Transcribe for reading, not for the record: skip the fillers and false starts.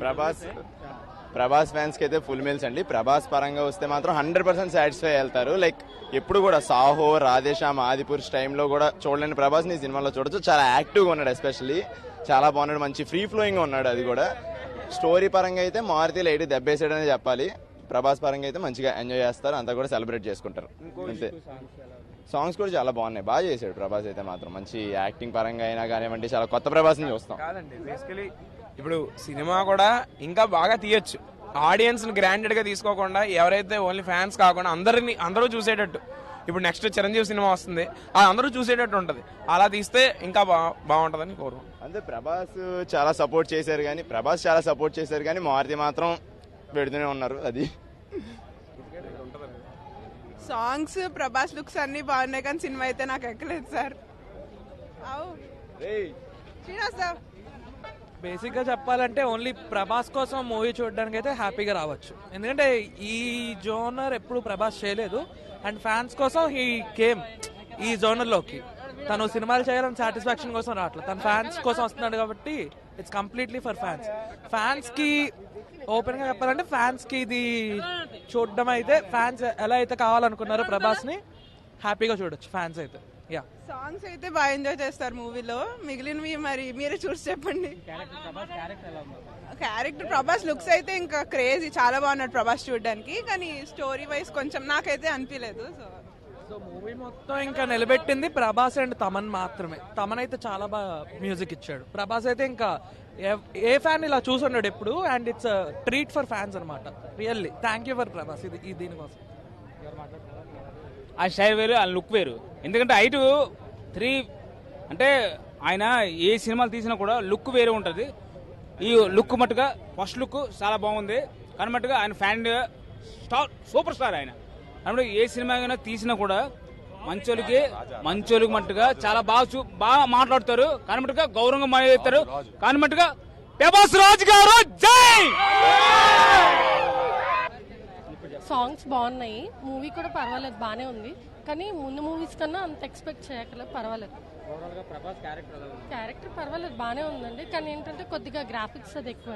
ప్రభాస్ ఫ్యాన్స్కి అయితే full meals అండి. ప్రభాస్ పరంగా వస్తే మాత్రం 100% సాటిస్ఫై వెళ్తారు. లైక్ ఎప్పుడు కూడా సాహో, రాధేశ్యామ్, ఆదిపురుష్ టైంలో కూడా చూడలేని ప్రభాస్ని ఈ సినిమాలో చూడొచ్చు. చాలా యాక్టివ్గా ఉన్నాడు, ఎస్పెషల్లీ చాలా బాగున్నాడు, మంచి ఫ్రీ ఫ్లోయింగ్గా ఉన్నాడు. అది కూడా స్టోరీ పరంగా అయితే మారుతి లైట్ దెబ్బేసాడని చెప్పాలి. ప్రభాస్ పరంగా అయితే మంచిగా ఎంజాయ్ చేస్తారు, అంతా కూడా సెలబ్రేట్ చేసుకుంటారు అంతే. సాంగ్స్ కూడా చాలా బాగున్నాయి, బాగా చేశాడు ప్రభాస్ అయితే మాత్రం. మంచి యాక్టింగ్ పరంగా అయినా కానివ్వండి, చాలా కొత్త ప్రభాస్ని చూస్తాం. కాదండి, బేసికలీ ఇప్పుడు సినిమా కూడా ఇంకా బాగా తీయొచ్చు. ఆడియన్స్ ని గ్రాంటెడ్ గా తీసుకోకుండా ఎవరైతే ఓన్లీ ఫ్యాన్స్ కాకుండా అందరూ చూసేటట్టు. ఇప్పుడు నెక్స్ట్ చిరంజీవి సినిమా వస్తుంది, అది అందరూ చూసేటట్టు ఉంటది. అలా తీస్తే ఇంకా బాగుంటదని కోరు. అంతే, ప్రభాస్ చాలా సపోర్ట్ చేశారు కానీ మారుతి మాత్రం పెడుతూనే ఉన్నారు. అది సాంగ్స్, ప్రభాస్ లుక్స్ అన్ని బాగున్నాయి కానీ సినిమా అయితే నాకు ఎక్కలేదు సార్. బేసిక్గా చెప్పాలంటే ఓన్లీ ప్రభాస్ కోసం మూవీ చూడడానికి అయితే హ్యాపీగా రావచ్చు. ఎందుకంటే ఈ జోనర్ ఎప్పుడు ప్రభాస్ చేయలేదు అండ్ ఫ్యాన్స్ కోసం హీ కేమ్ ఈ జోనర్లోకి. తను సినిమాలు చేయాలని సాటిస్ఫాక్షన్ కోసం రావట్లేదు, తన ఫ్యాన్స్ కోసం వస్తున్నాడు కాబట్టి ఇట్స్ కంప్లీట్లీ ఫర్ ఫ్యాన్స్కి. ఓపెన్ గా చెప్పాలంటే ఫ్యాన్స్ కి ఇది చూడడం అయితే, ఫ్యాన్స్ ఎలా అయితే కావాలనుకున్నారో ప్రభాస్ ని హ్యాపీగా చూడొచ్చు ఫ్యాన్స్ అయితే. యా, సాంగ్స్ అయితే బాగా ఎంజాయ్ చేస్తారు మూవీలో. మిగిలినవి మరి మీరే చూసి చెప్పండి. క్యారెక్టర్ ప్రభాస్ లుక్స్ అయితే ఇంకా క్రేజీ, చాలా బాగున్నాడు ప్రభాస్ చూడడానికి. కానీ స్టోరీ వైజ్ కొంచెం నాకైతే అనిపించలేదు. సో మూవీ మొత్తం ఇంకా నిలబెట్టింది ప్రభాస్ అండ్ తమన్ మాత్రమే. తమన్ అయితే చాలా బాగా మ్యూజిక్ ఇచ్చాడు. ప్రభాస్ అయితే ఇంకా ఏ ఫ్యాన్ ఇలా చూసున్నాడు ఎప్పుడు, and it's treat for fans అనమాట. Really thank you for Prabhas ఇది దీనికోసం. ఆ స్టైల్ వేరు, ఆ లుక్ వేరు. ఎందుకంటే హైట్ 3 అంటే ఆయన ఏ సినిమాలు తీసినా కూడా లుక్ వేరే ఉంటుంది. ఈ లుక్ మట్టుగా ఫస్ట్ లుక్ చాలా బాగుంది కానీ మట్టుగా ఆయన ఫ్యాన్ స్టార్, సూపర్ స్టార్ ఆయన. అంటే ఏ సినిమా అయినా తీసినా కూడా మంచోళ్ళకి మట్టుగా చాలా బాగా మాట్లాడతారు కానీ మట్టుగా గౌరవంగా మాట్లాడతారు కానీ మట్టుగా ప్రభాస్ రాజ్ గారు జై. సాంగ్స్ బాగున్నాయి, మూవీ కూడా పర్వాలేదు, బాగానే ఉంది. కానీ ముందు మూవీస్ కన్నా అంత ఎక్స్పెక్ట్ చేయక్కర్లేదు, పర్వాలేదు. క్యారెక్టర్ పర్వాలేదు, బాగానే ఉందండి. కానీ ఏంటంటే కొద్దిగా గ్రాఫిక్స్ అది ఎక్కువ